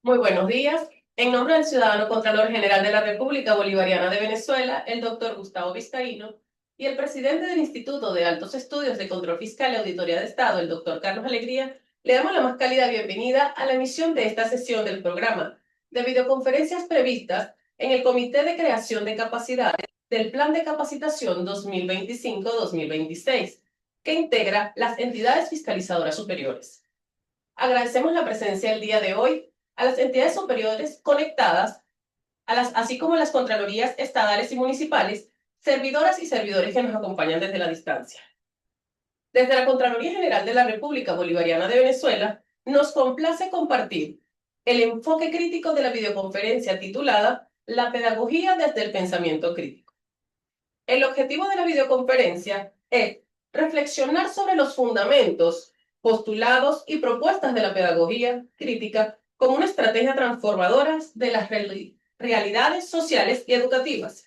Muy buenos días. En nombre del Ciudadano Contralor General de la República Bolivariana de Venezuela, el doctor Gustavo Vizcaíno, y el presidente del Instituto de Altos Estudios de Control Fiscal y Auditoría de Estado, el doctor Carlos Alegría, le damos la más cálida bienvenida a la emisión de esta sesión del programa de videoconferencias previstas en el Comité de Creación de Capacidades del Plan de Capacitación 2025-2026, que integra las entidades fiscalizadoras superiores. Agradecemos la presencia el día de hoy a las entidades superiores conectadas, así como a las contralorías estadales y municipales, servidoras y servidores que nos acompañan desde la distancia. Desde la Contraloría General de la República Bolivariana de Venezuela, nos complace compartir el enfoque crítico de la videoconferencia titulada La pedagogía desde el pensamiento crítico. El objetivo de la videoconferencia es reflexionar sobre los fundamentos, postulados y propuestas de la pedagogía crítica como una estrategia transformadora de las realidades sociales y educativas.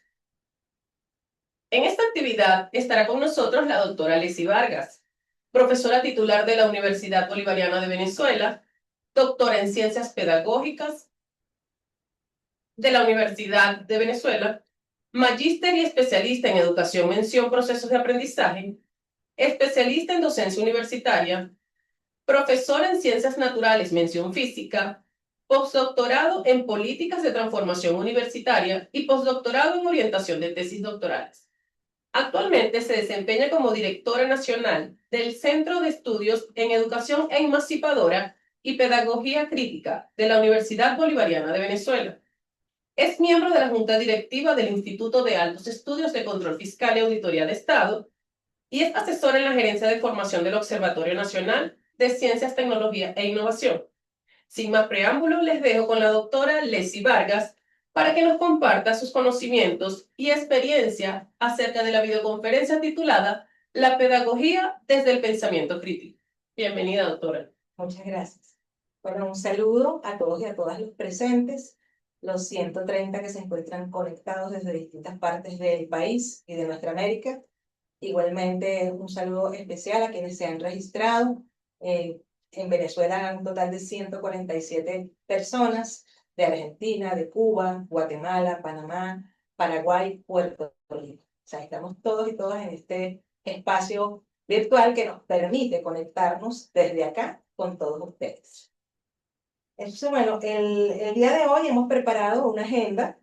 En esta actividad estará con nosotros la doctora Leslie Vargas, profesora titular de la Universidad Bolivariana de Venezuela, doctora en Ciencias Pedagógicas de la Universidad de Venezuela, magíster y especialista en Educación, Mención, Procesos de Aprendizaje, especialista en Docencia Universitaria, profesora en Ciencias Naturales, Mención Física, postdoctorado en Políticas de Transformación Universitaria y postdoctorado en Orientación de Tesis Doctorales. Actualmente se desempeña como directora nacional del Centro de Estudios en Educación Emancipadora y Pedagogía Crítica de la Universidad Bolivariana de Venezuela. Es miembro de la Junta Directiva del Instituto de Altos Estudios de Control Fiscal y Auditoría de Estado y es asesora en la Gerencia de Formación del Observatorio Nacional de Ciencias, Tecnología e Innovación. Sin más preámbulos, les dejo con la doctora Leslie Vargas para que nos comparta sus conocimientos y experiencia acerca de la videoconferencia titulada La pedagogía desde el pensamiento crítico. Bienvenida, doctora. Muchas gracias. Bueno, un saludo a todos y a todas los presentes, los 130 que se encuentran conectados desde distintas partes del país y de nuestra América. Igualmente, un saludo especial a quienes se han registrado. En Venezuela, un total de 147 personas de Argentina, de Cuba, Guatemala, Panamá, Paraguay, Puerto Rico. O sea, estamos todos y todas en este espacio virtual que nos permite conectarnos desde acá con todos ustedes. Entonces, bueno, el día de hoy hemos preparado una agenda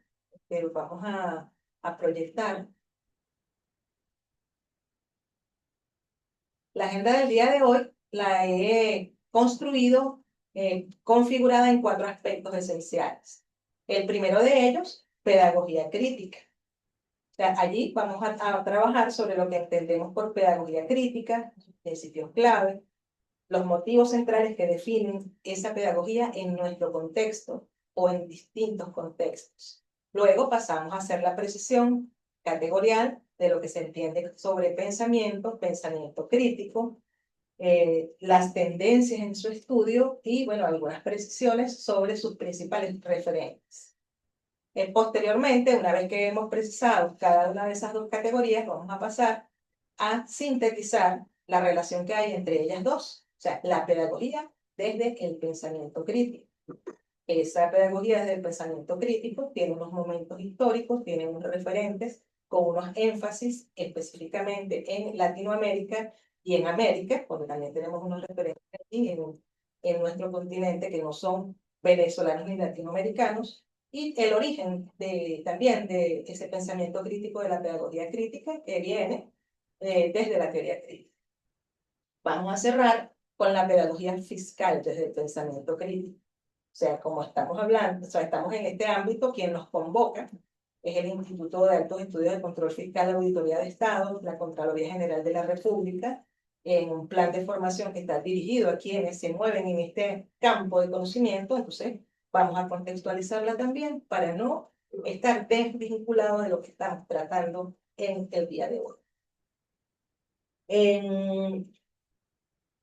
que vamos a proyectar. La agenda del día de hoy la he construido, configurada en 4 aspectos esenciales. El primero de ellos, pedagogía crítica. O sea, allí vamos a trabajar sobre lo que entendemos por pedagogía crítica, principios clave, los motivos centrales que definen esa pedagogía en nuestro contexto o en distintos contextos. Luego pasamos a hacer la precisión categorial de lo que se entiende sobre pensamiento, pensamiento crítico, las tendencias en su estudio y, bueno, algunas precisiones sobre sus principales referentes. Posteriormente, una vez que hemos precisado cada una de esas 2 categorías, vamos a pasar a sintetizar la relación que hay entre ellas dos, o sea, la pedagogía desde el pensamiento crítico. Esa pedagogía desde el pensamiento crítico tiene unos momentos históricos, tiene unos referentes con unos énfasis específicamente en Latinoamérica y en América, porque también tenemos unos referentes aquí en nuestro continente que no son venezolanos ni latinoamericanos, y el origen también de ese pensamiento crítico de la pedagogía crítica que viene desde la teoría crítica. Vamos a cerrar con la pedagogía fiscal desde el pensamiento crítico. O sea, como estamos hablando, o sea, estamos en este ámbito, quien nos convoca es el Instituto de Altos Estudios de Control Fiscal y Auditoría de Estado, la Contraloría General de la República, en un plan de formación que está dirigido a quienes se mueven en este campo de conocimiento. Entonces, vamos a contextualizarla también para no estar desvinculados de lo que estamos tratando en el día de hoy.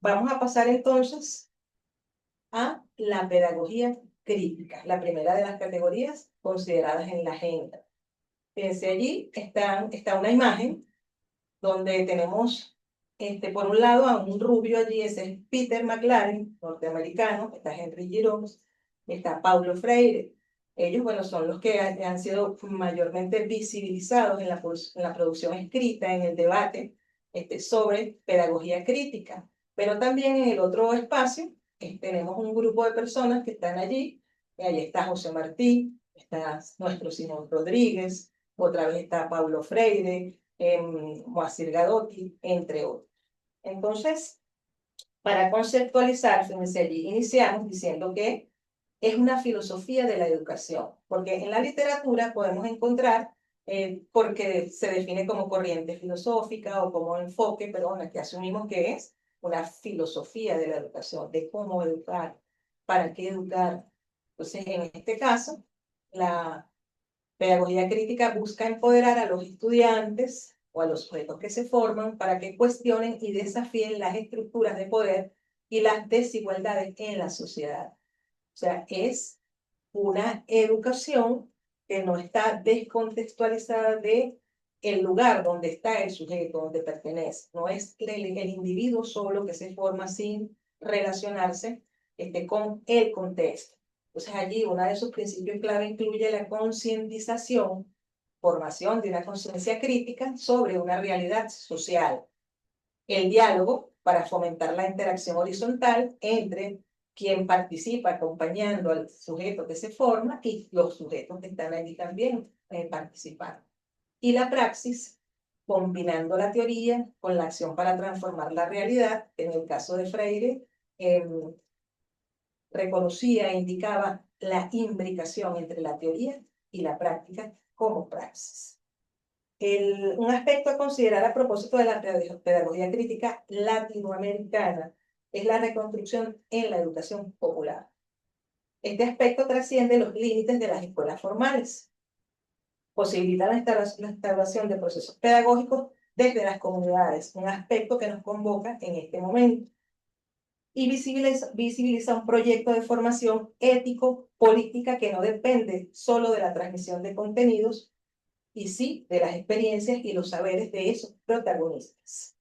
Vamos a pasar entonces a la pedagogía crítica, la primera de las categorías consideradas en la agenda. Fíjense, allí está una imagen donde tenemos, por un lado, a un rubio allí, ese es Peter McLaren, norteamericano, está Henry Giroux, está Paulo Freire. Ellos, bueno, son los que han sido mayormente visibilizados en la producción escrita, en el debate sobre pedagogía crítica. Pero también en el otro espacio tenemos un grupo de personas que están allí. Ahí está José Martí, está nuestro Simón Rodríguez, otra vez está Paulo Freire, Moacir Gadotti, entre otros. Entonces, para conceptualizar, fíjense allí, iniciamos diciendo que es una filosofía de la educación, porque en la literatura podemos encontrar, porque se define como corriente filosófica o como enfoque, pero bueno, aquí asumimos que es una filosofía de la educación, de cómo educar, para qué educar. Entonces, en este caso, la pedagogía crítica busca empoderar a los estudiantes o a los sujetos que se forman para que cuestionen y desafíen las estructuras de poder y las desigualdades en la sociedad. O sea, es una educación que no está descontextualizada de el lugar donde está el sujeto, donde pertenece. No es el individuo solo que se forma sin relacionarse con el contexto. Entonces allí uno de sus principios clave incluye la concientización, formación de una conciencia crítica sobre una realidad social, el diálogo para fomentar la interacción horizontal entre quien participa acompañando al sujeto que se forma y los sujetos que están allí también participando. Y la praxis, combinando la teoría con la acción para transformar la realidad. En el caso de Freire, reconocía e indicaba la imbricación entre la teoría y la práctica como praxis. Un aspecto a considerar a propósito de la pedagogía crítica latinoamericana es la reconstrucción en la educación popular. Este aspecto trasciende los límites de las escuelas formales, posibilita la instauración de procesos pedagógicos desde las comunidades, un aspecto que nos convoca en este momento, y visibiliza un proyecto de formación ético-política que no depende solo de la transmisión de contenidos, y sí de las experiencias y los saberes de esos protagonistas.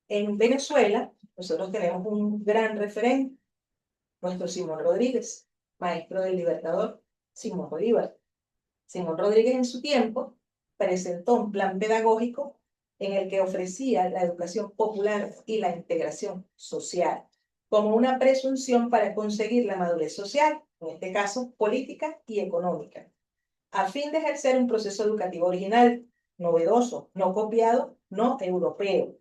En Venezuela, nosotros tenemos un gran referente, nuestro Simón Rodríguez, maestro del Libertador, Simón Bolívar. Simón Rodríguez en su tiempo presentó un plan pedagógico en el que ofrecía la educación popular y la integración social como una presunción para conseguir la madurez social, en este caso política y económica, a fin de ejercer un proceso educativo original, novedoso, no copiado, no europeo.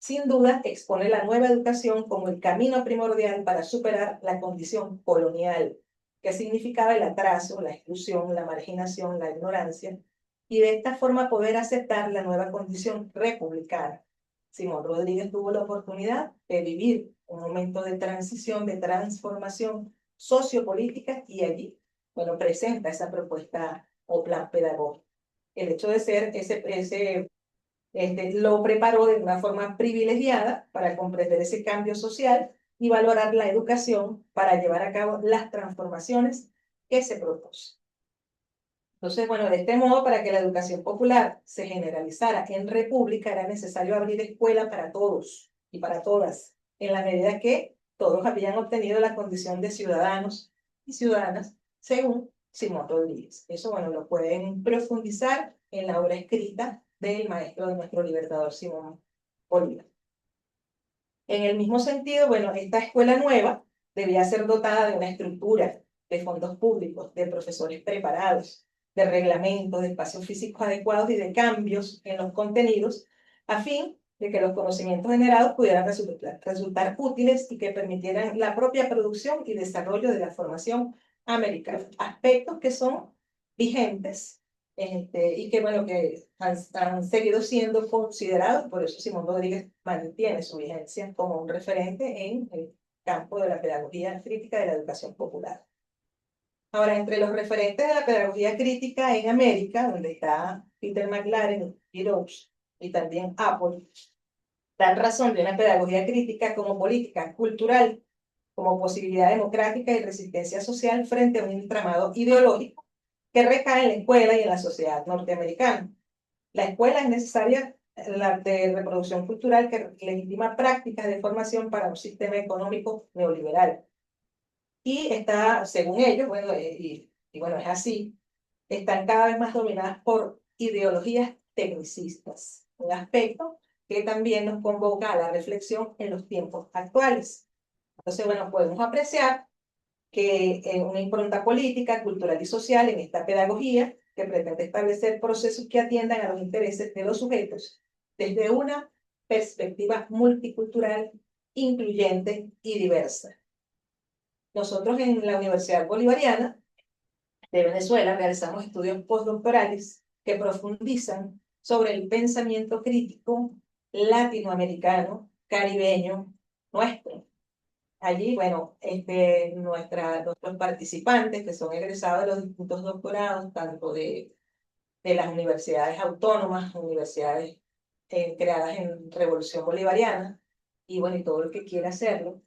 Sin duda, expone la nueva educación como el camino primordial para superar la condición colonial, que significaba el atraso, la exclusión, la marginación, la ignorancia, y de esta forma poder aceptar la nueva condición republicana. Simón Rodríguez tuvo la oportunidad de vivir un momento de transición, de transformación sociopolítica, y allí, bueno, presenta esa propuesta o plan pedagógico. El hecho de ser lo preparó de una forma privilegiada para comprender ese cambio social y valorar la educación para llevar a cabo las transformaciones que se propuso. Entonces, bueno, de este modo, para que la educación popular se generalizara en república, era necesario abrir escuela para todos y para todas, en la medida que todos habían obtenido la condición de ciudadanos y ciudadanas, según Simón Rodríguez. Eso, bueno, lo pueden profundizar en la obra escrita del maestro de nuestro libertador Simón Bolívar. En el mismo sentido, bueno, esta escuela nueva debía ser dotada de una estructura, de fondos públicos, de profesores preparados, de reglamentos, de espacios físicos adecuados y de cambios en los contenidos, a fin de que los conocimientos generados pudieran resultar útiles y que permitieran la propia producción y desarrollo de la formación americana. Aspectos que son vigentes y que, bueno, que han seguido siendo considerados, por eso Simón Rodríguez mantiene su vigencia como un referente en el campo de la pedagogía crítica de la educación popular. Ahora, entre los referentes de la pedagogía crítica en América, donde está Peter McLaren, Rose y también Apple, dan razón de una pedagogía crítica como política cultural, como posibilidad democrática y resistencia social frente a un entramado ideológico que recae en la escuela y en la sociedad norteamericana. La escuela es necesaria la de reproducción cultural que legitima prácticas de formación para un sistema económico neoliberal. Y está, según ellos, bueno, y bueno, es así, están cada vez más dominadas por ideologías tecnicistas, un aspecto que también nos convoca a la reflexión en los tiempos actuales. Entonces, bueno, podemos apreciar que en una impronta política, cultural y social en esta pedagogía que pretende establecer procesos que atiendan a los intereses de los sujetos desde una perspectiva multicultural, incluyente y diversa. Nosotros en la Universidad Bolivariana de Venezuela realizamos estudios postdoctorales que profundizan sobre el pensamiento crítico latinoamericano, caribeño, nuestro. Allí, bueno, nuestros participantes, que son egresados de los distintos doctorados, tanto de las universidades autónomas, universidades creadas en Revolución Bolivariana, y bueno, y todo el que quiera hacerlo,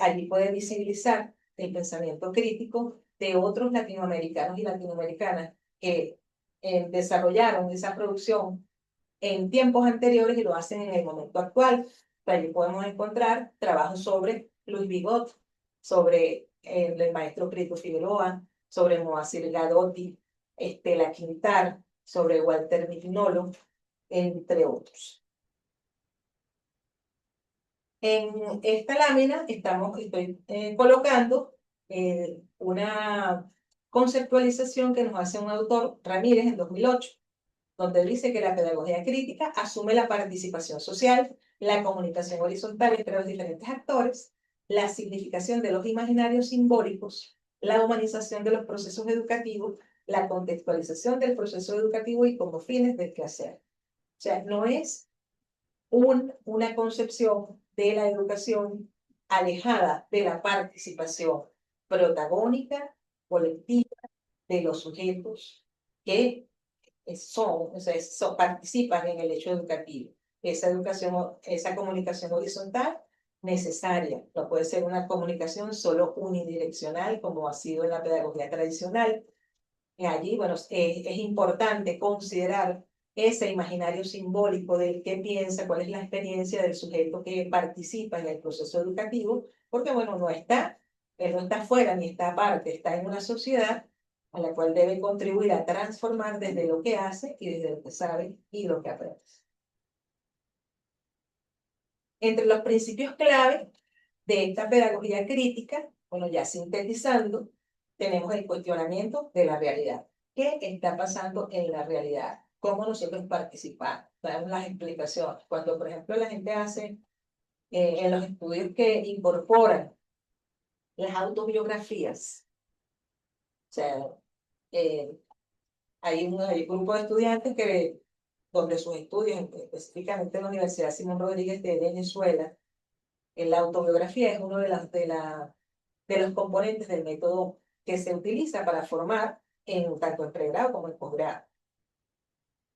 allí puede visibilizar el pensamiento crítico de otros latinoamericanos y latinoamericanas que desarrollaron esa producción en tiempos anteriores y lo hacen en el momento actual. Allí podemos encontrar trabajos sobre Luis Bigot, sobre el maestro Prieto Figueroa, sobre Moacir Gadotti, Estela Quintar, sobre Walter Mignolo, entre otros. En esta lámina estoy colocando una conceptualización que nos hace un autor, Ramírez, en 2008, donde dice que la pedagogía crítica asume la participación social, la comunicación horizontal entre los diferentes actores, la significación de los imaginarios simbólicos, la humanización de los procesos educativos, la contextualización del proceso educativo y como fines del quehacer. O sea, no es una concepción de la educación alejada de la participación protagónica, colectiva, de los sujetos que participan en el hecho educativo. Esa educación, esa comunicación horizontal necesaria, no puede ser una comunicación solo unidireccional como ha sido en la pedagogía tradicional. Y allí, bueno, es importante considerar ese imaginario simbólico del que piensa, cuál es la experiencia del sujeto que participa en el proceso educativo, porque bueno, él no está fuera ni está aparte, está en una sociedad a la cual debe contribuir a transformar desde lo que hace y desde lo que sabe y lo que aprende. Entre los principios clave de esta pedagogía crítica, bueno, ya sintetizando, tenemos el cuestionamiento de la realidad. ¿Qué está pasando en la realidad? ¿Cómo nosotros participamos? Damos las explicaciones. Cuando, por ejemplo, la gente hace en los estudios que incorporan las autobiografías, o sea, eh, hay un grupo de estudiantes donde sus estudios, específicamente en la Universidad Simón Rodríguez de Venezuela, la autobiografía es uno de los componentes del método que se utiliza para formar tanto en pregrado como en posgrado.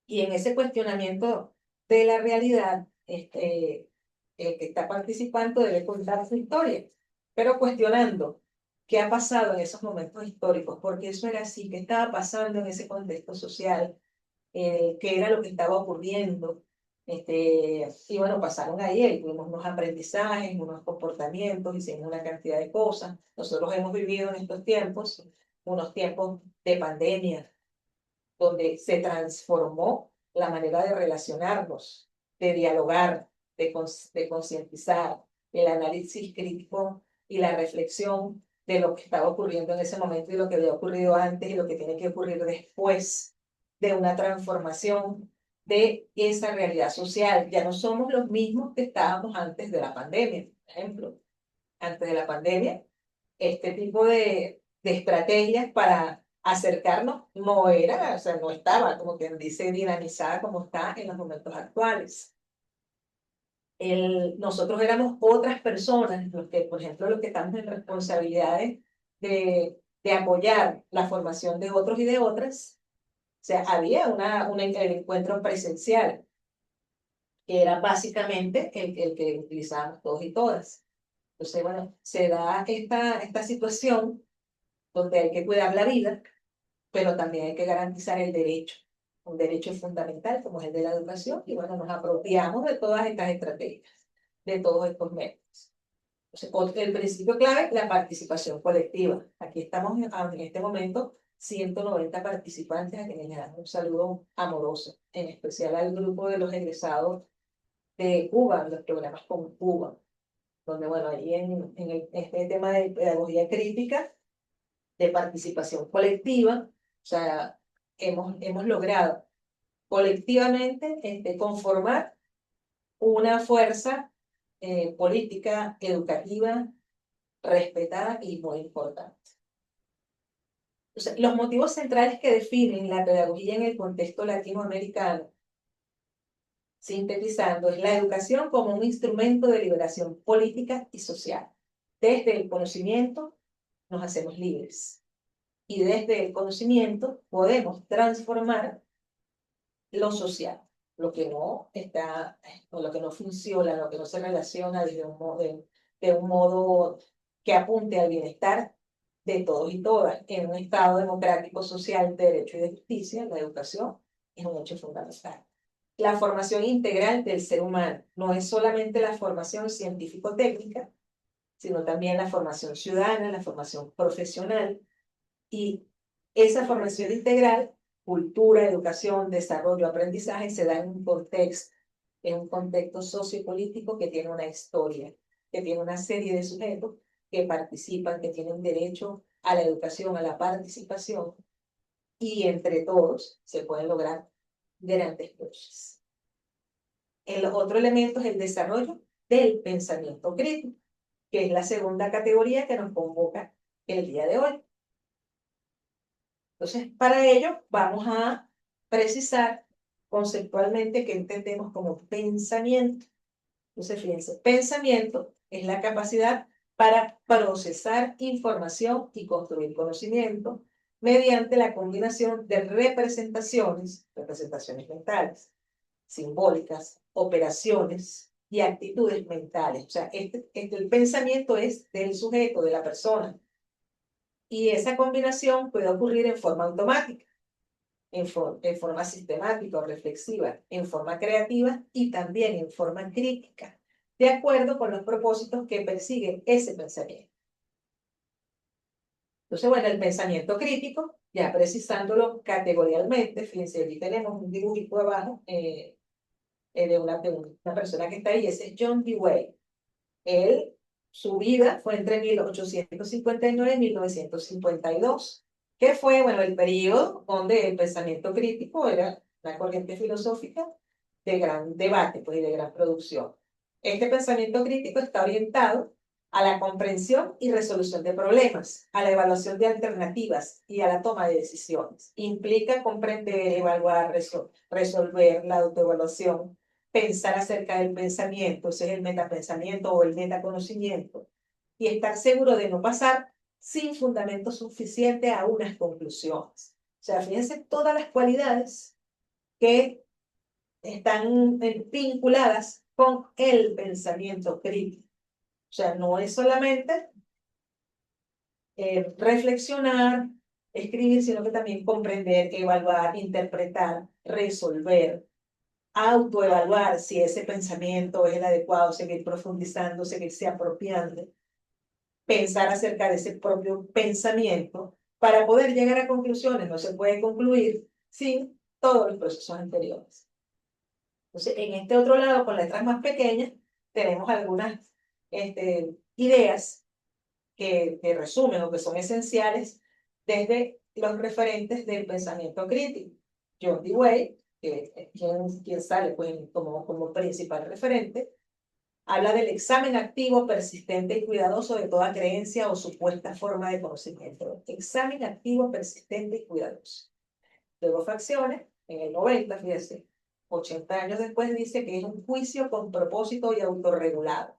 Y en ese cuestionamiento de la realidad, el que está participando debe contar su historia, pero cuestionando qué ha pasado en esos momentos históricos, porque eso era así, qué estaba pasando en ese contexto social, qué era lo que estaba ocurriendo. Y bueno, pasaron ahí, tuvimos unos aprendizajes, unos comportamientos, hicimos una cantidad de cosas. Nosotros hemos vivido en estos tiempos, unos tiempos de pandemia, donde se transformó la manera de relacionarnos, de dialogar, de concientizar, el análisis crítico y la reflexión de lo que estaba ocurriendo en ese momento y lo que había ocurrido antes y lo que tiene que ocurrir después de una transformación de esa realidad social. Ya no somos los mismos que estábamos antes de la pandemia, por ejemplo. Antes de la pandemia, este tipo de estrategias para acercarnos no era, o sea, no estaba, como quien dice, dinamizada como está en los momentos actuales. Nosotros éramos otras personas, los que, por ejemplo, los que estamos en responsabilidades de apoyar la formación de otros y de otras. O sea, había el encuentro presencial, que era básicamente el que utilizábamos todos y todas. Entonces, bueno, se da esta situación donde hay que cuidar la vida, pero también hay que garantizar el derecho. un derecho fundamental como es el de la educación, y bueno, nos apropiamos de todas estas estrategias, de todos estos métodos. Entonces, el principio clave, la participación colectiva. Aquí estamos en este momento 190 participantes a quienes les damos un saludo amoroso, en especial al grupo de los egresados de Cuba, los programas con Cuba, donde, bueno, ahí este tema de pedagogía crítica, de participación colectiva, o sea, hemos logrado colectivamente conformar una fuerza política, educativa, respetada y muy importante. O sea, los motivos centrales que definen la pedagogía en el contexto latinoamericano, sintetizando, es la educación como un instrumento de liberación política y social. Desde el conocimiento nos hacemos libres y desde el conocimiento podemos transformar lo social, lo que no está, o lo que no funciona, lo que no se relaciona desde de un modo que apunte al bienestar de todos y todas. En un Estado democrático, social, de derecho y de justicia, la educación es un hecho fundamental. La formación integral del ser humano no es solamente la formación científico-técnica, sino también la formación ciudadana, la formación profesional, y esa formación integral, cultura, educación, desarrollo, aprendizaje, se da en un contexto sociopolítico que tiene una historia, que tiene una serie de sujetos que participan, que tienen derecho a la educación, a la participación, y entre todos se pueden lograr grandes cosas. El otro elemento es el desarrollo del pensamiento crítico, que es la segunda categoría que nos convoca el día de hoy. Entonces, para ello vamos a precisar conceptualmente qué entendemos como pensamiento. Entonces, fíjense, pensamiento es la capacidad para procesar información y construir conocimiento mediante la combinación de representaciones mentales, simbólicas, operaciones y actitudes mentales. O sea, el pensamiento es del sujeto, de la persona. Y esa combinación puede ocurrir en forma automática, en forma sistemática o reflexiva, en forma creativa y también en forma crítica, de acuerdo con los propósitos que persigue ese pensamiento. Entonces, bueno, el pensamiento crítico, ya precisándolo categorialmente, fíjense, aquí tenemos un dibujito abajo de una persona que está ahí, ese es John Dewey. Él, su vida fue entre 1859 y 1952, que fue, bueno, el periodo donde el pensamiento crítico era una corriente filosófica de gran debate, pues, y de gran producción. Este pensamiento crítico está orientado a la comprensión y resolución de problemas, a la evaluación de alternativas y a la toma de decisiones. Implica comprender, evaluar, resolver, la autoevaluación, pensar acerca del pensamiento, ese es el metapensamiento o el metaconocimiento, y estar seguro de no pasar sin fundamento suficiente a unas conclusiones. O sea, fíjense todas las cualidades que están vinculadas con el pensamiento crítico. O sea, no es solamente reflexionar, escribir, sino que también comprender, evaluar, interpretar, resolver, autoevaluar si ese pensamiento es el adecuado, seguir profundizando, seguirse apropiando, pensar acerca de ese propio pensamiento para poder llegar a conclusiones. No se puede concluir sin todos los procesos anteriores. Entonces, en este otro lado, con letras más pequeñas, tenemos algunas ideas que resumen o que son esenciales desde los referentes del pensamiento crítico. John Dewey, que es quien sale pues, como principal referente, habla del examen activo, persistente y cuidadoso de toda creencia o supuesta forma de conocimiento. Examen activo, persistente y cuidadoso. Luego Facciones, en el 90, fíjense, 80 años después, dice que es un juicio con propósito y autorregulado.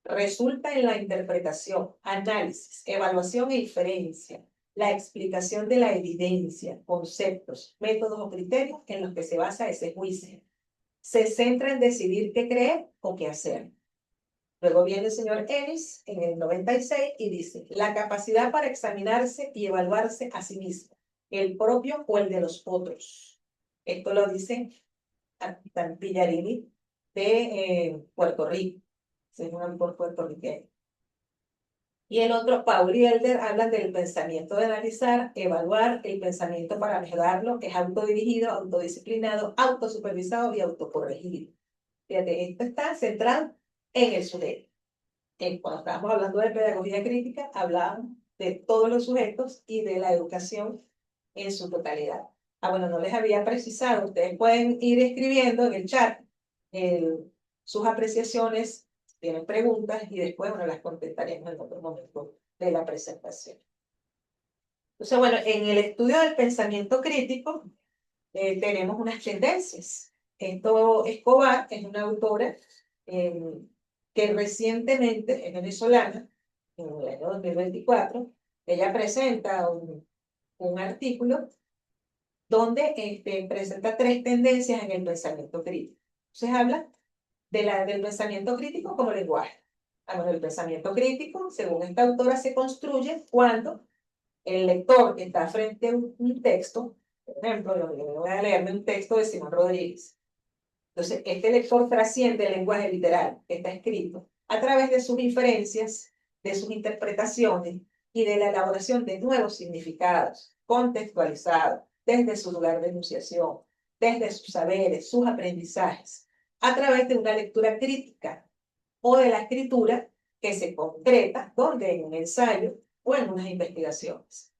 Resulta en la interpretación, análisis, evaluación e inferencia, la explicación de la evidencia, conceptos, métodos o criterios en los que se basa ese juicio. Se centra en decidir qué creer o qué hacer. Luego viene el señor Ellis en el 96 y dice, la capacidad para examinarse y evaluarse a sí mismo, el propio o el de los otros. Esto lo dice Pillarini de Puerto Rico. Es un autor puertorriqueño. Y el otro, Paul y Elder, hablan del pensamiento de analizar, evaluar el pensamiento para mejorarlo, que es autodirigido, autodisciplinado, autosupervisado y autocorregido. Fíjate, esto está centrado en el sujeto. Cuando estábamos hablando de pedagogía crítica, hablábamos de todos los sujetos y de la educación en su totalidad. Bueno, no les había precisado, ustedes pueden ir escribiendo en el chat sus apreciaciones, tienen preguntas y después, bueno, las contestaremos en otro momento de la presentación. Entonces, bueno, en el estudio del pensamiento crítico tenemos unas tendencias. Esto Escobar es una autora que recientemente es venezolana, en el año 2024, ella presenta un artículo donde presenta 3 tendencias en el pensamiento crítico. Entonces habla del pensamiento crítico como lenguaje. Bueno, el pensamiento crítico, según esta autora, se construye cuando el lector que está frente a un texto, por ejemplo, yo voy a leerme un texto de Simón Rodríguez. Entonces, este lector trasciende el lenguaje literal que está escrito a través de sus inferencias, de sus interpretaciones y de la elaboración de nuevos significados contextualizados desde su lugar de enunciación, desde sus saberes, sus aprendizajes, a través de una lectura crítica o de la escritura que se concreta, donde en un ensayo o en unas investigaciones.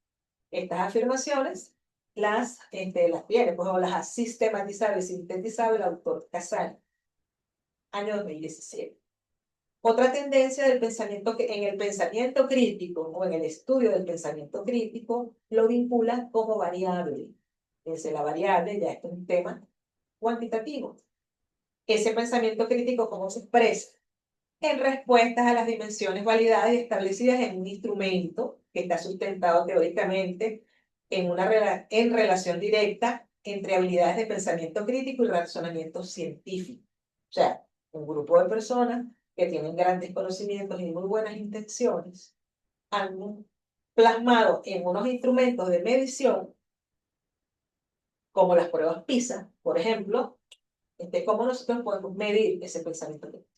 Estas afirmaciones las tiene, pues, o las ha sistematizado y sintetizado el autor Casal, año 2017. Otra tendencia del pensamiento que en el pensamiento crítico o en el estudio del pensamiento crítico lo vincula como variable. Desde la variable ya es un tema cuantitativo. Ese pensamiento crítico, ¿cómo se expresa? En respuestas a las dimensiones validadas y establecidas en un instrumento que está sustentado teóricamente en relación directa entre habilidades de pensamiento crítico y razonamiento científico. O sea, un grupo de personas que tienen grandes conocimientos y muy buenas intenciones han plasmado en unos instrumentos de medición, como las pruebas PISA, por ejemplo, cómo nosotros podemos medir ese pensamiento crítico.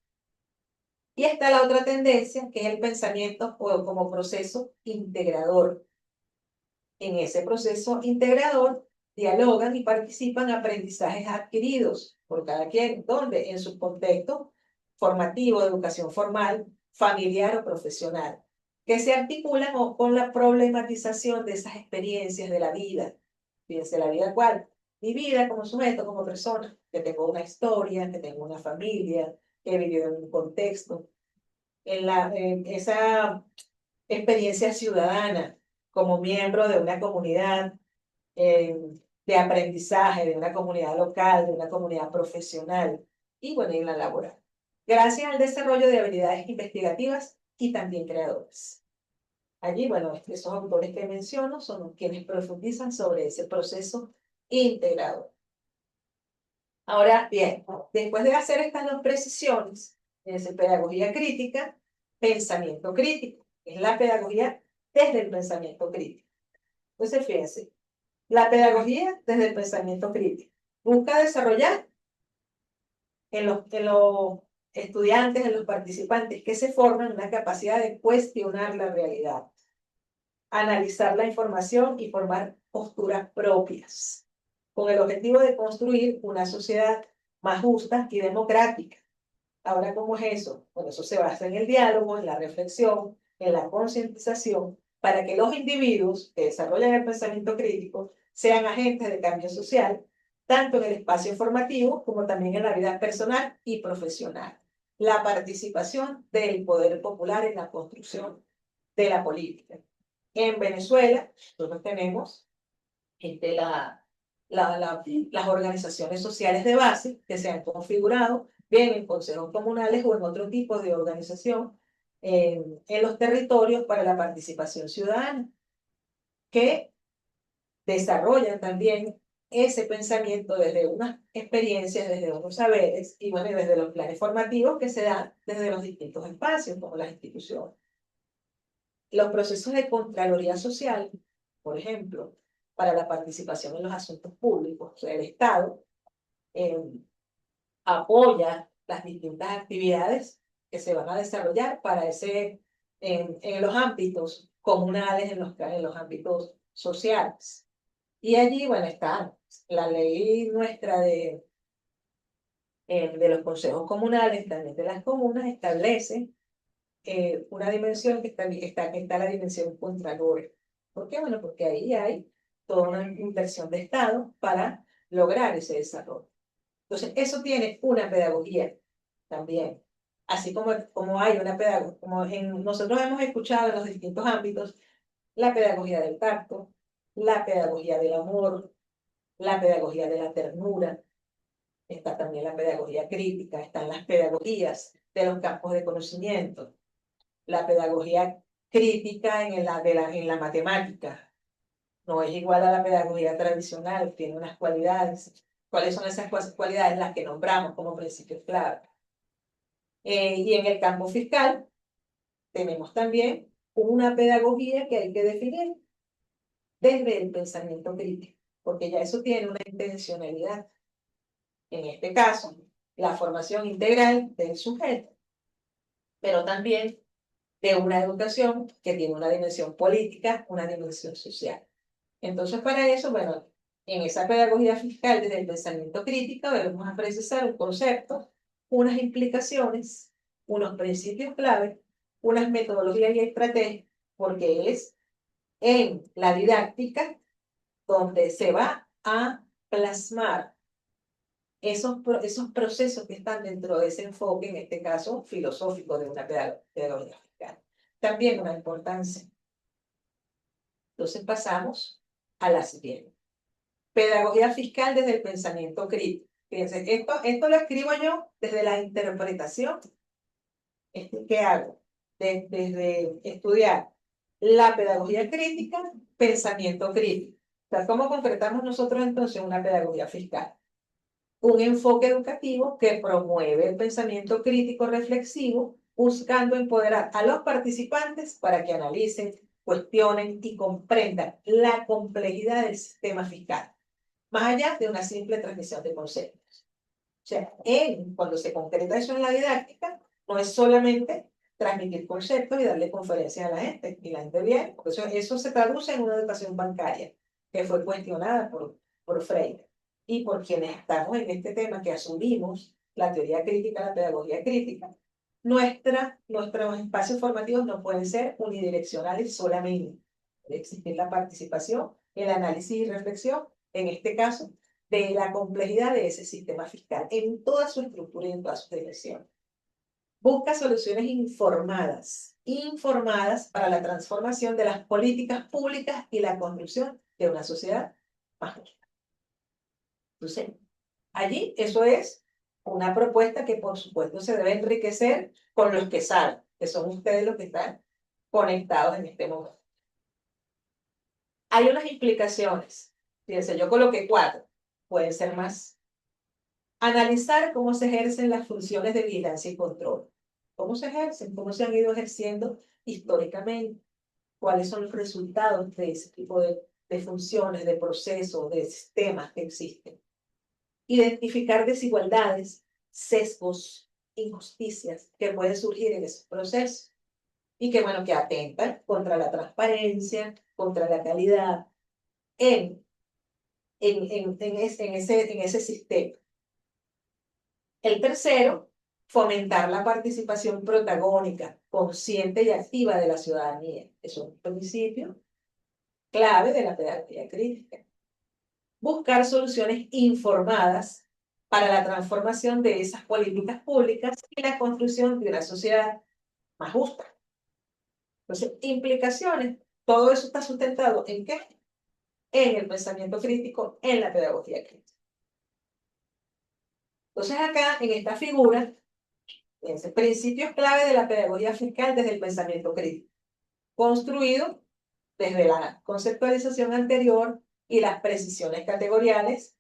Y está la otra tendencia, que es el pensamiento como proceso integrador. En ese proceso integrador dialogan y participan aprendizajes adquiridos por cada quien, donde en su contexto formativo, de educación formal, familiar o profesional, que se articulan con la problematización de esas experiencias de la vida. Fíjense, ¿la vida cuál? Mi vida como sujeto, como persona, que tengo una historia, que tengo una familia, que he vivido en un contexto, en esa experiencia ciudadana como miembro de una comunidad de aprendizaje, de una comunidad local, de una comunidad profesional y bueno, en la laboral. Gracias al desarrollo de habilidades investigativas y también creadoras. Allí, bueno, esos autores que menciono son quienes profundizan sobre ese proceso integrador. Ahora bien, después de hacer estas 2 precisiones, es pedagogía crítica, pensamiento crítico, es la pedagogía desde el pensamiento crítico. Entonces, fíjense, la pedagogía desde el pensamiento crítico busca desarrollar en los estudiantes, en los participantes que se forman una capacidad de cuestionar la realidad, analizar la información y formar posturas propias, con el objetivo de construir una sociedad más justa y democrática. Ahora, ¿cómo es eso? Bueno, eso se basa en el diálogo, en la reflexión, en la concientización, para que los individuos que desarrollan el pensamiento crítico sean agentes de cambio social, tanto en el espacio formativo como también en la vida personal y profesional. La participación del poder popular en la construcción de la política. En Venezuela, nosotros tenemos las organizaciones sociales de base que se han configurado bien en consejos comunales o en otro tipo de organización en los territorios para la participación ciudadana, que desarrollan también ese pensamiento desde unas experiencias, desde unos saberes y bueno, desde los planes formativos que se dan desde los distintos espacios, como las instituciones. Los procesos de Contraloría Social, por ejemplo, para la participación en los asuntos públicos. O sea, el Estado apoya las distintas actividades que se van a desarrollar para en los ámbitos comunales, en los ámbitos sociales. Y allí, bueno, está la ley nuestra de los consejos comunales, también de las comunas, establece una dimensión que está la dimensión contralor. ¿Por qué? Bueno, porque ahí hay toda una inversión de Estado para lograr ese desarrollo. Entonces, eso tiene una pedagogía también. Así como hay una pedagogía, nosotros hemos escuchado en los distintos ámbitos, la pedagogía del tacto, la pedagogía del amor, la pedagogía de la ternura, está también la pedagogía crítica, están las pedagogías de los campos de conocimiento, la pedagogía crítica en la matemática. No es igual a la pedagogía tradicional, tiene unas cualidades. ¿Cuáles son esas cualidades? Las que nombramos como principios clave. Y en el campo fiscal tenemos también una pedagogía que hay que definir desde el pensamiento crítico, porque ya eso tiene una intencionalidad. En este caso, la formación integral del sujeto, pero también de una educación que tiene una dimensión política, una dimensión social. Entonces, para eso, bueno, en esa pedagogía fiscal desde el pensamiento crítico debemos precisar un concepto, unas implicaciones, unos principios clave, unas metodologías y estrategias, porque es en la didáctica donde se va a plasmar esos procesos que están dentro de ese enfoque, en este caso filosófico de una pedagogía fiscal. También una importancia. Entonces pasamos a la siguiente. Pedagogía fiscal desde el pensamiento crítico. Fíjense, esto lo escribo yo desde la interpretación. ¿Qué hago? Desde estudiar la pedagogía crítica, pensamiento crítico. O sea, ¿cómo concretamos nosotros entonces una pedagogía fiscal? Un enfoque educativo que promueve el pensamiento crítico reflexivo, buscando empoderar a los participantes para que analicen, cuestionen y comprendan la complejidad del sistema fiscal, más allá de una simple transmisión de conceptos. O sea, cuando se concreta eso en la didáctica, no es solamente transmitir conceptos y darle conferencias a la gente, y la gente viene, porque eso se traduce en una educación bancaria que fue cuestionada por Freire y por quienes estamos en este tema, que asumimos la teoría crítica, la pedagogía crítica. Nuestros espacios formativos no pueden ser unidireccionales solamente. Debe existir la participación, el análisis y reflexión, en este caso, de la complejidad de ese sistema fiscal en toda su estructura y en todas sus dimensiones. Busca soluciones informadas para la transformación de las políticas públicas y la construcción de una sociedad más justa. Entonces, allí eso es una propuesta que por supuesto se debe enriquecer con los que saben, que son ustedes los que están conectados en este momento. Hay unas implicaciones. Fíjense, yo coloqué 4, pueden ser más. Analizar cómo se ejercen las funciones de vigilancia y control. ¿Cómo se ejercen? ¿Cómo se han ido ejerciendo históricamente? ¿Cuáles son los resultados de ese tipo de funciones, de procesos, de sistemas que existen? Identificar desigualdades, sesgos, injusticias que pueden surgir en esos procesos y que, bueno, que atentan contra la transparencia, contra la calidad en ese sistema. El tercero, fomentar la participación protagónica, consciente y activa de la ciudadanía. Es un principio clave de la pedagogía crítica. Buscar soluciones informadas para la transformación de esas políticas públicas y la construcción de una sociedad más justa. Entonces, implicaciones, todo eso está sustentado ¿en qué? En el pensamiento crítico, en la pedagogía crítica. Entonces, acá, en esta figura, fíjense, principios clave de la pedagogía fiscal desde el pensamiento crítico, construido desde la conceptualización anterior y las precisiones categoriales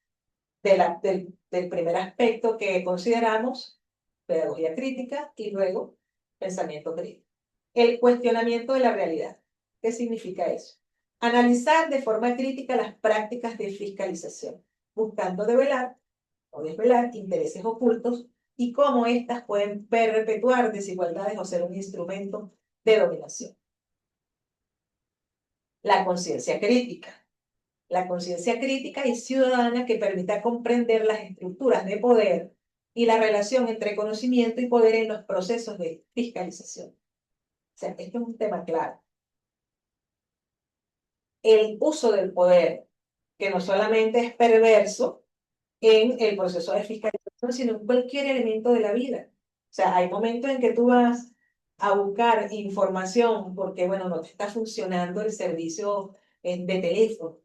del primer aspecto que consideramos, pedagogía crítica, y luego pensamiento crítico. El cuestionamiento de la realidad. ¿Qué significa eso? Analizar de forma crítica las prácticas de fiscalización, buscando develar o desvelar intereses ocultos y cómo éstas pueden perpetuar desigualdades o ser un instrumento de dominación. La conciencia crítica. La conciencia crítica y ciudadana que permita comprender las estructuras de poder y la relación entre conocimiento y poder en los procesos de fiscalización. O sea, esto es un tema claro. El uso del poder, que no solamente es perverso en el proceso de fiscalización, sino en cualquier elemento de la vida. O sea, hay momentos en que tú vas a buscar información porque, bueno, no te está funcionando el servicio de teléfono.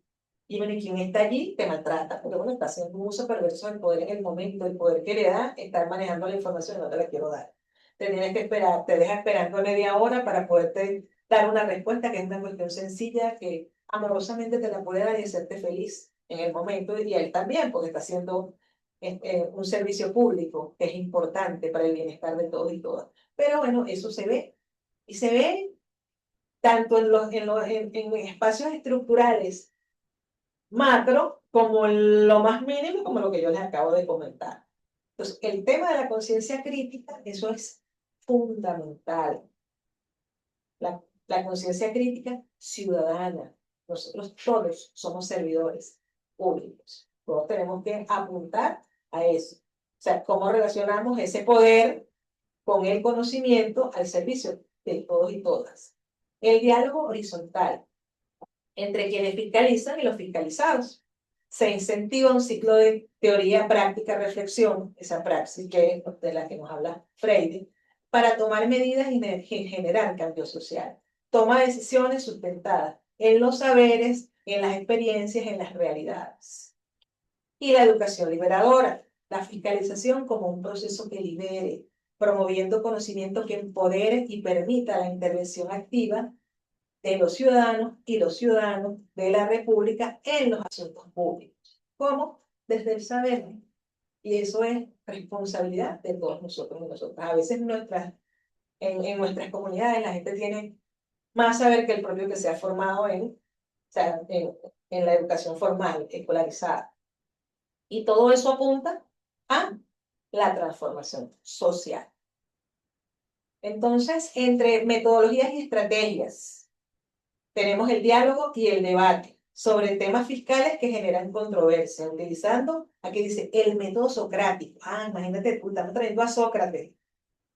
Y bueno, y quien está allí te maltrata, porque bueno, está haciendo un uso perverso del poder en el momento, el poder que le da, está manejando la información, no te la quiero dar. Te tienes que esperar, te deja esperando media hora para poderte dar una respuesta que es una cuestión sencilla que amorosamente te la puede dar y hacerte feliz en el momento, y él también, porque está haciendo un servicio público que es importante para el bienestar de todos y todas. Pero bueno, eso se ve, y se ve tanto en espacios estructurales macro como lo más mínimo, como lo que yo les acabo de comentar. Entonces, el tema de la conciencia crítica, eso es fundamental. La conciencia crítica ciudadana. Nosotros todos somos servidores públicos. Todos tenemos que apuntar a eso. O sea, cómo relacionamos ese poder con el conocimiento al servicio de todos y todas. El diálogo horizontal entre quienes fiscalizan y los fiscalizados. Se incentiva un ciclo de teoría, práctica, reflexión, esa praxis que es de la que nos habla Freire, para tomar medidas y generar cambio social. Toma decisiones sustentadas en los saberes, en las experiencias, en las realidades. Y la educación liberadora, la fiscalización como un proceso que libere, promoviendo conocimiento que empodere y permita la intervención activa de los ciudadanos y los ciudadanos de la República en los asuntos públicos. ¿Cómo? Desde el saber. Y eso es responsabilidad de todos nosotros y nosotras. A veces en nuestras comunidades la gente tiene más saber que el propio que se ha formado o sea, en la educación formal, escolarizada. Y todo eso apunta a la transformación social. Entonces, entre metodologías y estrategias, tenemos el diálogo y el debate sobre temas fiscales que generan controversia, utilizando, aquí dice, el método socrático. Ah, imagínate, estamos trayendo a Sócrates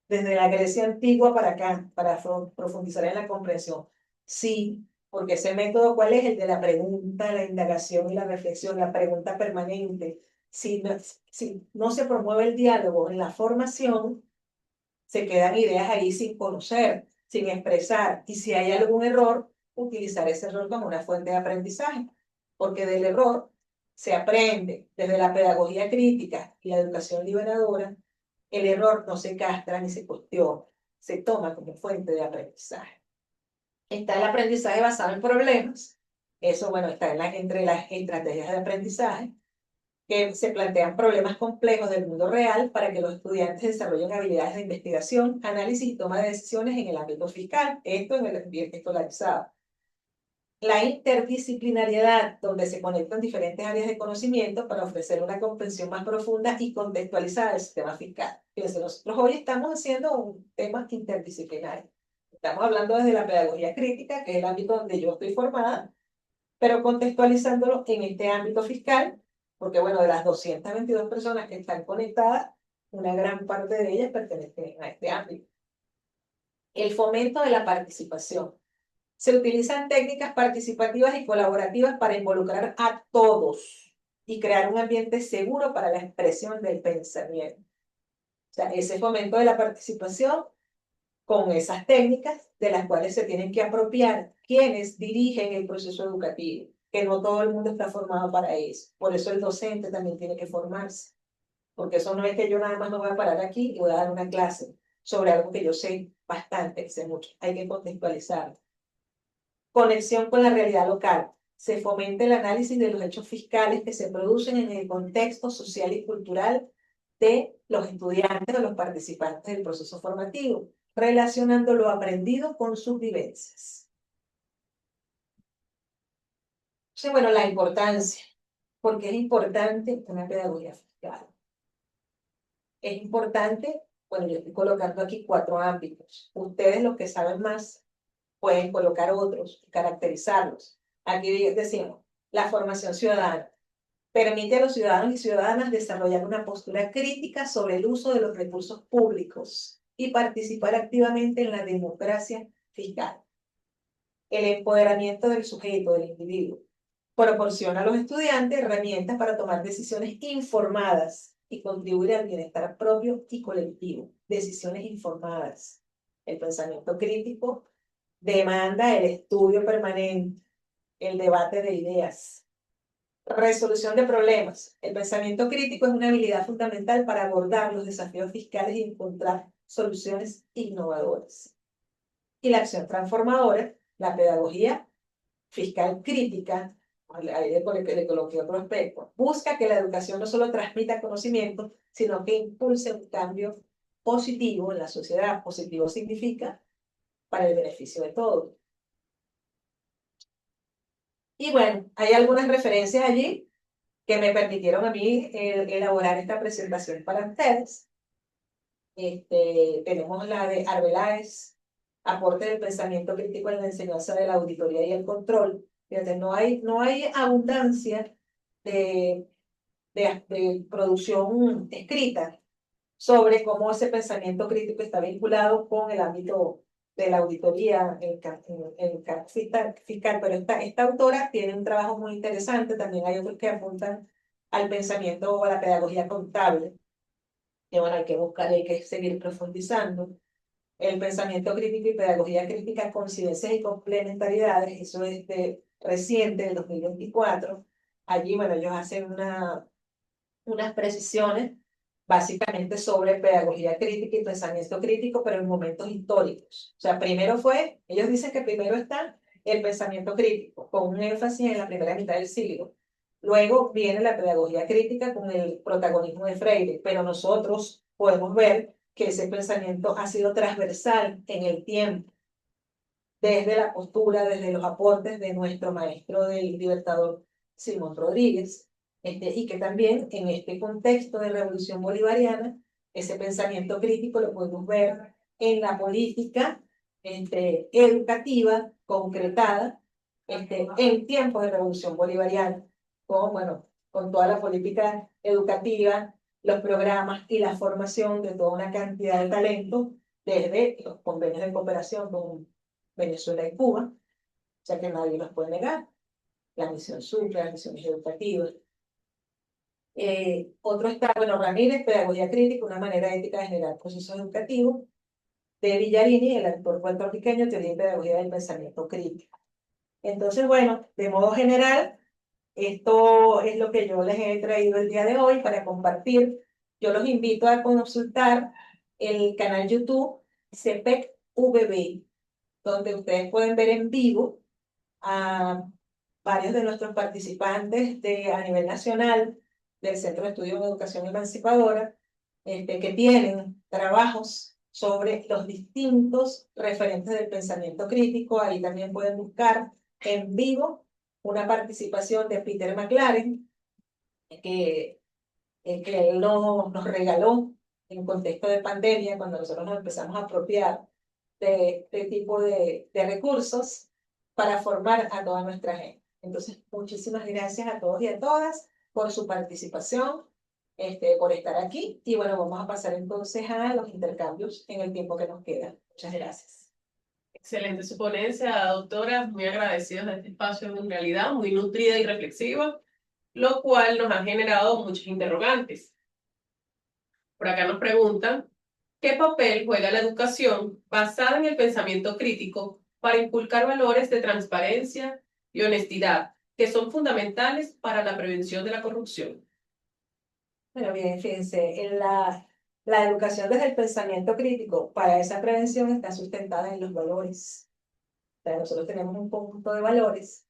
desde la Grecia antigua para acá, para profundizar en la comprensión. Sí, porque ese método, ¿cuál es? El de la pregunta, la indagación y la reflexión, la pregunta permanente. Si no se promueve el diálogo en la formación, se quedan ideas ahí sin conocer, sin expresar, y si hay algún error, utilizar ese error como una fuente de aprendizaje, porque del error se aprende desde la pedagogía crítica y la educación liberadora. El error no se castra ni se cuestiona, se toma como fuente de aprendizaje. Está el aprendizaje basado en problemas, eso bueno, está entre las estrategias de aprendizaje, que se plantean problemas complejos del mundo real para que los estudiantes desarrollen habilidades de investigación, análisis y toma de decisiones en el ámbito fiscal, esto en el ambiente escolarizado. La interdisciplinariedad, donde se conectan diferentes áreas de conocimiento para ofrecer una comprensión más profunda y contextualizada del sistema fiscal. Fíjense, nosotros hoy estamos haciendo un tema interdisciplinario. Estamos hablando desde la pedagogía crítica, que es el ámbito donde yo estoy formada, pero contextualizándolo en este ámbito fiscal, porque bueno, de las 222 personas que están conectadas, una gran parte de ellas pertenecen a este ámbito. El fomento de la participación. Se utilizan técnicas participativas y colaborativas para involucrar a todos y crear un ambiente seguro para la expresión del pensamiento. O sea, ese fomento de la participación con esas técnicas de las cuales se tienen que apropiar quienes dirigen el proceso educativo, que no todo el mundo está formado para eso. Por eso el docente también tiene que formarse, porque eso no es que yo nada más me voy a parar aquí y voy a dar una clase sobre algo que yo sé bastante, que sé mucho. Hay que contextualizarlo. Conexión con la realidad local. Se fomenta el análisis de los hechos fiscales que se producen en el contexto social y cultural de los estudiantes o los participantes del proceso formativo, relacionando lo aprendido con sus vivencias. Entonces, bueno, la importancia. ¿Por qué es importante una pedagogía fiscal? Es importante, bueno, yo estoy colocando aquí 4 ámbitos. Ustedes, los que saben más, pueden colocar otros y caracterizarlos. Aquí decimos, la formación ciudadana. Permite a los ciudadanos y ciudadanas desarrollar una postura crítica sobre el uso de los recursos públicos y participar activamente en la democracia fiscal. El empoderamiento del sujeto, del individuo. Proporciona a los estudiantes herramientas para tomar decisiones informadas y contribuir al bienestar propio y colectivo. Decisiones informadas. El pensamiento crítico demanda el estudio permanente, el debate de ideas. Resolución de problemas. El pensamiento crítico es una habilidad fundamental para abordar los desafíos fiscales y encontrar soluciones innovadoras. Y la acción transformadora, la pedagogía fiscal crítica, ahí le coloqué otro aspecto, busca que la educación no solo transmita conocimiento, sino que impulse un cambio positivo en la sociedad. Positivo significa para el beneficio de todos. Y bueno, hay algunas referencias allí que me permitieron a mí elaborar esta presentación para ustedes. Tenemos la de Arbeláez, aporte del pensamiento crítico en la enseñanza de la auditoría y el control. Fíjate, no hay abundancia de, de producción escrita sobre cómo ese pensamiento crítico está vinculado con el ámbito de la auditoría, el fiscal, pero esta autora tiene un trabajo muy interesante, también hay otros que apuntan al pensamiento o a la pedagogía contable, que bueno, hay que buscar y hay que seguir profundizando. El pensamiento crítico y pedagogía crítica, coincidencias y complementariedades, eso es de reciente, del 2024. Allí, bueno, ellos hacen unas precisiones básicamente sobre pedagogía crítica y pensamiento crítico, pero en momentos históricos. O sea, ellos dicen que primero está el pensamiento crítico, con un énfasis en la primera mitad del siglo. Luego viene la pedagogía crítica con el protagonismo de Freire, pero nosotros podemos ver que ese pensamiento ha sido transversal en el tiempo, desde la postura, desde los aportes de nuestro maestro del libertador Simón Rodríguez, y que también en este contexto de revolución bolivariana, ese pensamiento crítico lo podemos ver en la política educativa concretada en tiempos de revolución bolivariana, con, bueno, con toda la política educativa, los programas y la formación de toda una cantidad de talento, desde los convenios de cooperación con Venezuela y Cuba, ya que nadie los puede negar, la misión Sucre, las misiones educativas. Otro está, bueno, Ramírez, Pedagogía Crítica, una manera ética de generar procesos educativos, de Villarini, el autor puertorriqueño, Teoría y Pedagogía del Pensamiento Crítico. Entonces, bueno, de modo general, esto es lo que yo les he traído el día de hoy para compartir. Yo los invito a consultar el canal YouTube CPEC VB, donde ustedes pueden ver en vivo a varios de nuestros participantes a nivel nacional del Centro de Estudios de Educación Emancipadora, que tienen trabajos sobre los distintos referentes del pensamiento crítico. Ahí también pueden buscar en vivo una participación de Peter McLaren, que él nos regaló en contexto de pandemia, cuando nosotros nos empezamos a apropiar de este tipo de recursos para formar a toda nuestra gente. Entonces, muchísimas gracias a todos y a todas por su participación, por estar aquí. Y bueno, vamos a pasar entonces a los intercambios en el tiempo que nos queda. Muchas gracias. Excelente su ponencia, doctora. Muy agradecidos de este espacio, en realidad muy nutrida y reflexiva, lo cual nos ha generado muchos interrogantes. Por acá nos preguntan, ¿qué papel juega la educación basada en el pensamiento crítico para inculcar valores de transparencia y honestidad que son fundamentales para la prevención de la corrupción? Bueno, bien, fíjense, la educación desde el pensamiento crítico para esa prevención está sustentada en los valores. O sea, nosotros tenemos un conjunto de valores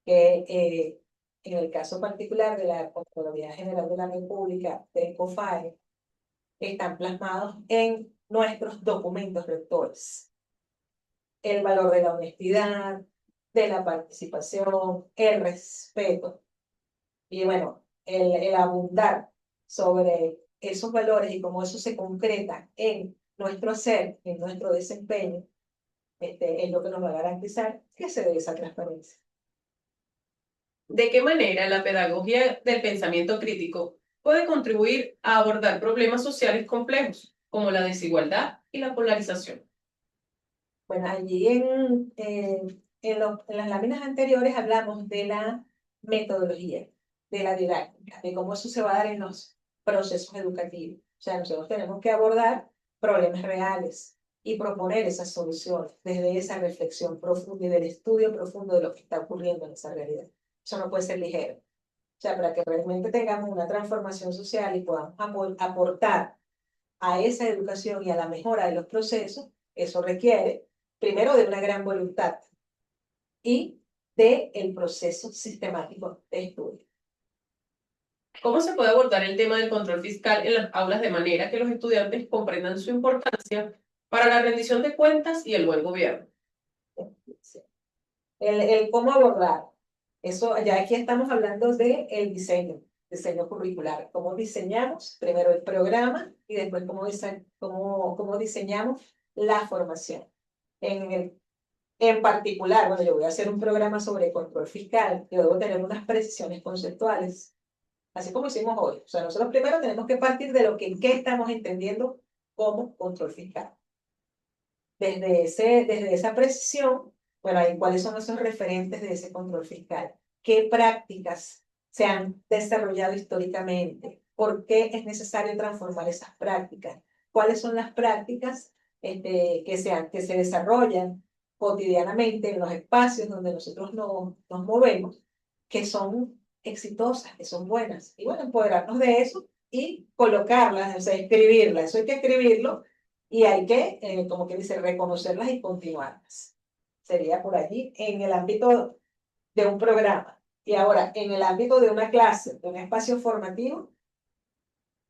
que en el caso particular de la Contraloría General de la República, de COFAE, están plasmados en nuestros documentos rectores. El valor de la honestidad, de la participación, el respeto y bueno, el abundar sobre esos valores y cómo eso se concreta en nuestro ser, en nuestro desempeño, es lo que nos va a garantizar que se dé esa transparencia. ¿De qué manera la pedagogía del pensamiento crítico puede contribuir a abordar problemas sociales complejos, como la desigualdad y la polarización? Bueno, allí en las láminas anteriores hablamos de la metodología, de la didáctica, de cómo eso se va a dar en los procesos educativos. O sea, nosotros tenemos que abordar problemas reales y proponer esas soluciones desde esa reflexión profunda y del estudio profundo de lo que está ocurriendo en esa realidad. Eso no puede ser ligero. O sea, para que realmente tengamos una transformación social y podamos aportar a esa educación y a la mejora de los procesos, eso requiere primero de una gran voluntad y de el proceso sistemático de estudio. ¿Cómo se puede abordar el tema del control fiscal en las aulas de manera que los estudiantes comprendan su importancia para la rendición de cuentas y el buen gobierno? El cómo abordar, eso ya aquí estamos hablando de el diseño curricular, cómo diseñamos primero el programa y después cómo diseñamos la formación. En particular, bueno, yo voy a hacer un programa sobre control fiscal, yo debo tener unas precisiones conceptuales, así como hicimos hoy. O sea, nosotros primero tenemos que partir de qué estamos entendiendo como control fiscal. Desde esa precisión, bueno, ahí cuáles son esos referentes de ese control fiscal, qué prácticas se han desarrollado históricamente, por qué es necesario transformar esas prácticas, cuáles son las prácticas que se desarrollan cotidianamente en los espacios donde nosotros nos movemos, que son exitosas, que son buenas. Y bueno, empoderarnos de eso y colocarlas, o sea, escribirlas. Eso hay que escribirlo y hay que, como que dice, reconocerlas y continuarlas. Sería por allí en el ámbito de un programa. Y ahora, en el ámbito de una clase, de un espacio formativo,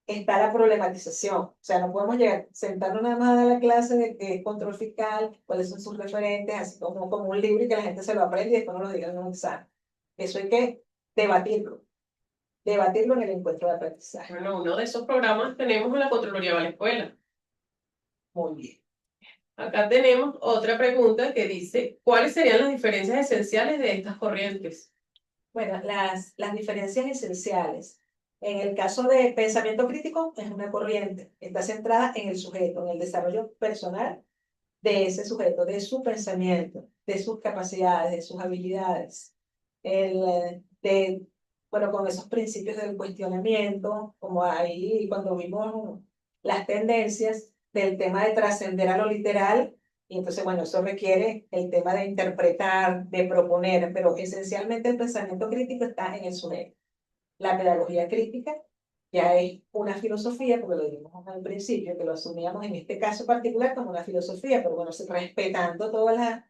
está la problematización. O sea, no podemos llegar, sentarnos nada más a la clase de qué es control fiscal, cuáles son sus referentes, así como un libro y que la gente se lo aprenda y después no lo diga en un examen. Eso hay que debatirlo en el encuentro de aprendizaje. Bueno, uno de esos programas tenemos en la Contraloría de la Escuela. Muy bien. Acá tenemos otra pregunta que dice, ¿cuáles serían las diferencias esenciales de estas corrientes? Bueno, las diferencias esenciales. En el caso de pensamiento crítico, es una corriente. Está centrada en el sujeto, en el desarrollo personal de ese sujeto, de su pensamiento, de sus capacidades, de sus habilidades. Bueno, con esos principios del cuestionamiento, como ahí cuando vimos las tendencias del tema de trascender a lo literal, y entonces, bueno, eso requiere el tema de interpretar, de proponer, pero esencialmente el pensamiento crítico está en el sujeto. La pedagogía crítica ya es una filosofía, porque lo dijimos al principio, que lo asumíamos en este caso particular como una filosofía, pero bueno, respetando todas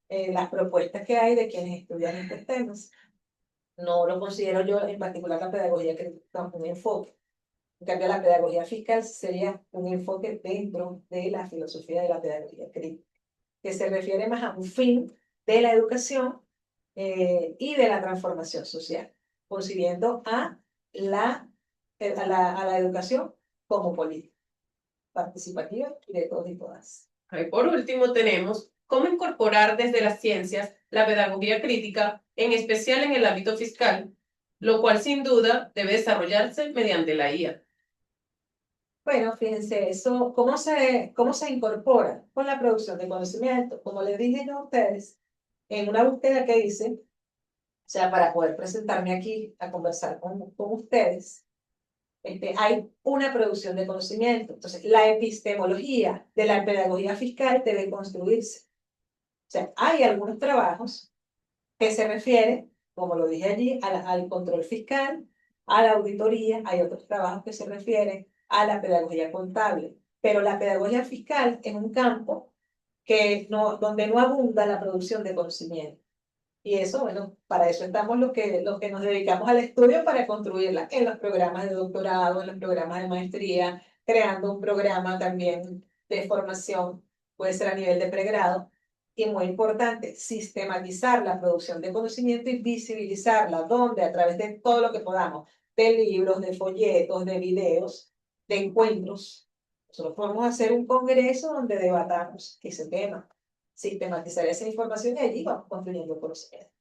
las propuestas que hay de quienes estudian estos temas. No lo considero yo en particular la pedagogía crítica como un enfoque. En cambio, la pedagogía fiscal sería un enfoque dentro de la filosofía de la pedagogía crítica, que se refiere más a un fin de la educación y de la transformación social, concibiendo a la educación como política, participativa y de todos y todas. Y por último tenemos cómo incorporar desde las ciencias la pedagogía crítica, en especial en el ámbito fiscal, lo cual sin duda debe desarrollarse mediante la IA. Bueno, fíjense, eso, ¿cómo se incorpora con la producción de conocimiento? Como les dije yo a ustedes, en una búsqueda que hice, o sea, para poder presentarme aquí a conversar con ustedes, hay una producción de conocimiento. Entonces, la epistemología de la pedagogía fiscal debe construirse. O sea, hay algunos trabajos que se refieren, como lo dije allí, al control fiscal, a la auditoría. Hay otros trabajos que se refieren a la pedagogía contable. Pero la pedagogía fiscal es un campo donde no abunda la producción de conocimiento. Y eso, bueno, para eso estamos los que nos dedicamos al estudio para construirla en los programas de doctorado, en los programas de maestría, creando un programa también de formación, puede ser a nivel de pregrado, Y muy importante, sistematizar la producción de conocimiento y visibilizarla, donde a través de todo lo que podamos, de libros, de folletos, de videos, de encuentros. Nosotros podemos hacer un congreso donde debatamos ese tema, sistematizar esa información y allí vamos construyendo conocimiento.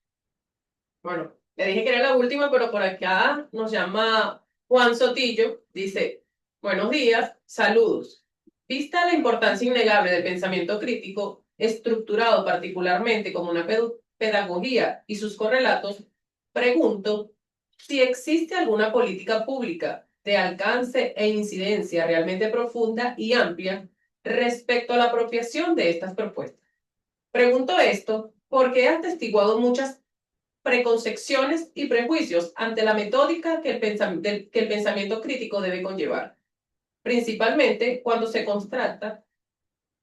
Bueno, le dije que era la última, pero por acá nos llama Juan Sotillo. Dice, buenos días, saludos. Vista la importancia innegable del pensamiento crítico, estructurado particularmente como una pedagogía y sus correlatos, pregunto si existe alguna política pública de alcance e incidencia realmente profunda y amplia respecto a la apropiación de estas propuestas. Pregunto esto porque he atestiguado muchas preconcepciones y prejuicios ante la metódica que el pensamiento crítico debe conllevar, principalmente cuando se constata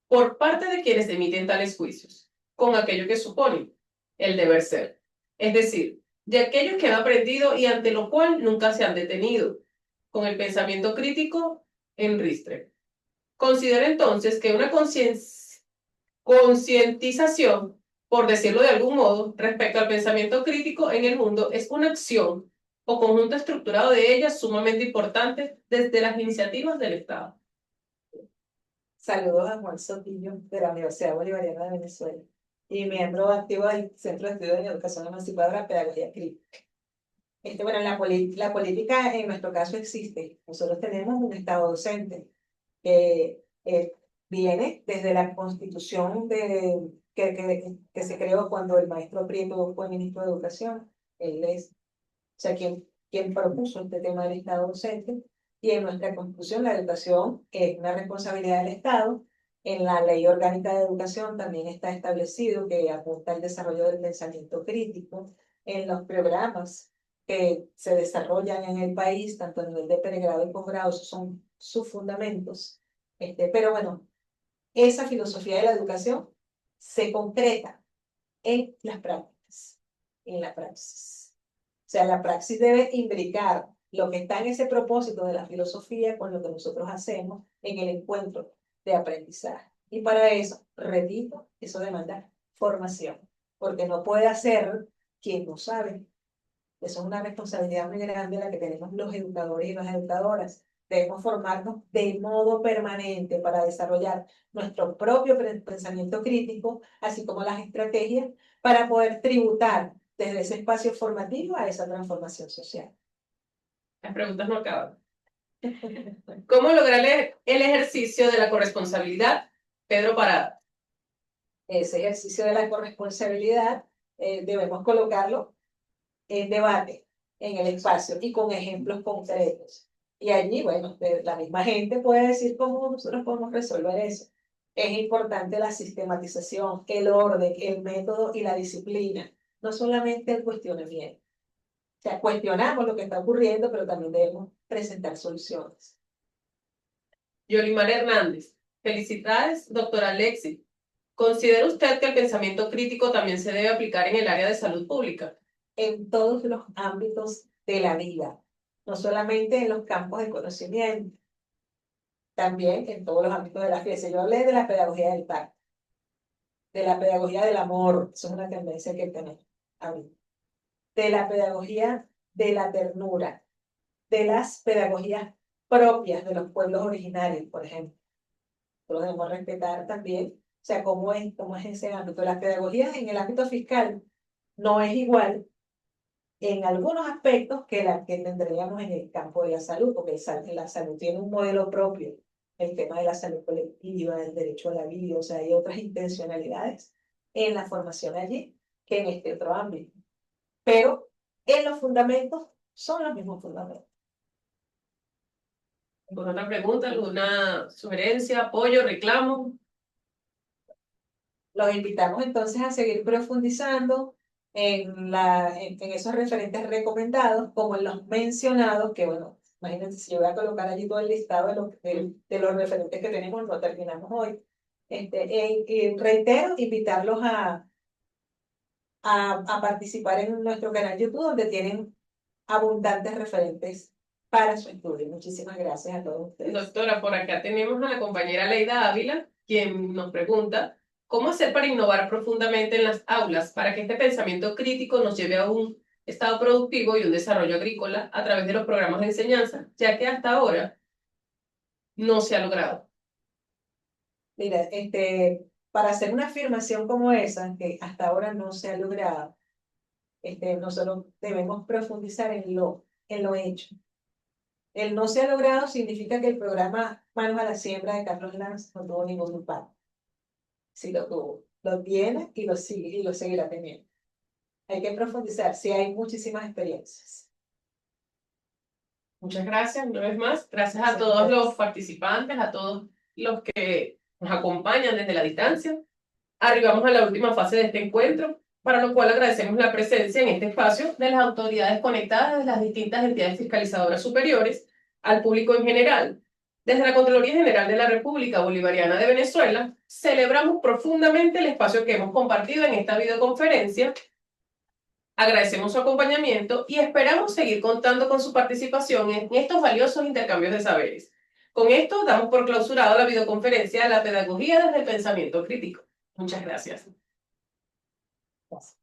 por parte de quienes emiten tales juicios, con aquello que suponen el deber ser, es decir, de aquellos que han aprendido y ante lo cual nunca se han detenido, con el pensamiento crítico en ristre. Considero entonces que una concientización, por decirlo de algún modo, respecto al pensamiento crítico en el mundo es una acción o conjunto estructurado de ellas sumamente importante desde las iniciativas del Estado. Saludos a Juan Sotillo de la Universidad Bolivariana de Venezuela y miembro activo del Centro de Estudios en Educación Emancipadora, Pedagogía Crítica. Bueno, la política en nuestro caso existe. Nosotros tenemos un Estado docente que viene desde la Constitución que se creó cuando el maestro Prieto fue ministro de Educación. Él es, o sea, quien propuso este tema del Estado docente. Y en nuestra Constitución la educación es una responsabilidad del Estado. En la Ley Orgánica de Educación también está establecido que apunta al desarrollo del pensamiento crítico. En los programas que se desarrollan en el país, tanto a nivel de pregrado y posgrado, esos son sus fundamentos. Pero bueno, esa filosofía de la educación se concreta en las prácticas, en la praxis. O sea, la praxis debe imbricar lo que está en ese propósito de la filosofía con lo que nosotros hacemos en el encuentro de aprendizaje. Y para eso, repito, eso demanda formación, porque no puede hacer quien no sabe. Eso es una responsabilidad muy grande la que tenemos los educadores y las educadoras. Debemos formarnos de modo permanente para desarrollar nuestro propio pensamiento crítico, así como las estrategias para poder tributar desde ese espacio formativo a esa transformación social. Las preguntas no acaban. ¿Cómo lograr el ejercicio de la corresponsabilidad? Pedro Parada. Ese ejercicio de la corresponsabilidad debemos colocarlo en debate en el espacio y con ejemplos concretos. Y allí, bueno, la misma gente puede decir cómo nosotros podemos resolver eso. Es importante la sistematización, el orden, el método y la disciplina, no solamente el cuestionamiento. O sea, cuestionamos lo que está ocurriendo, pero también debemos presentar soluciones. Yolimar Hernández. Felicidades, doctora Alexi. ¿Considera usted que el pensamiento crítico también se debe aplicar en el área de salud pública? En todos los ámbitos de la vida, no solamente en los campos de conocimiento, también en todos los ámbitos de la ciencia. Yo hablé de la pedagogía del pacto, de la pedagogía del amor, eso es una tendencia que tenemos ahorita, de la pedagogía de la ternura, de las pedagogías propias de los pueblos originarios, por ejemplo. Lo debemos respetar también, o sea, cómo es ese ámbito. La pedagogía en el ámbito fiscal no es igual en algunos aspectos que la que tendríamos en el campo de la salud, porque la salud tiene un modelo propio, el tema de la salud colectiva, el derecho a la vida, o sea, hay otras intencionalidades en la formación allí que en este otro ámbito. Pero en los fundamentos son los mismos fundamentos. ¿Alguna otra pregunta? ¿Alguna sugerencia, apoyo, reclamo? Los invitamos entonces a seguir profundizando en esos referentes recomendados, como en los mencionados, que bueno, imagínense si yo voy a colocar allí todo el listado de los referentes que tenemos, lo terminamos hoy. Y reitero, invitarlos a participar en nuestro canal YouTube, donde tienen abundantes referentes para su estudio. Muchísimas gracias a todos ustedes. Doctora, por acá tenemos a la compañera Leida Ávila, quien nos pregunta ¿Cómo hacer para innovar profundamente en las aulas para que este pensamiento crítico nos lleve a un estado productivo y un desarrollo agrícola a través de los programas de enseñanza, ya que hasta ahora no se ha logrado? Mira, para hacer una afirmación como esa, que hasta ahora no se ha logrado, nosotros debemos profundizar en lo hecho. El no se ha logrado significa que el programa Manos a la Siembra de Carlos Lanz no tuvo ningún impacto. Sí lo tuvo, lo tiene y lo sigue y lo seguirá teniendo. Hay que profundizar, sí hay muchísimas experiencias. Muchas gracias una vez más. Gracias a todos los participantes, a todos los que nos acompañan desde la distancia. Arribamos a la última fase de este encuentro, para lo cual agradecemos la presencia en este espacio de las autoridades conectadas de las distintas entidades fiscalizadoras superiores, al público en general. Desde la Contraloría General de la República Bolivariana de Venezuela, celebramos profundamente el espacio que hemos compartido en esta videoconferencia. Agradecemos su acompañamiento y esperamos seguir contando con su participación en estos valiosos intercambios de saberes. Con esto damos por clausurado la videoconferencia de la pedagogía desde el pensamiento crítico. Muchas gracias. Gracias.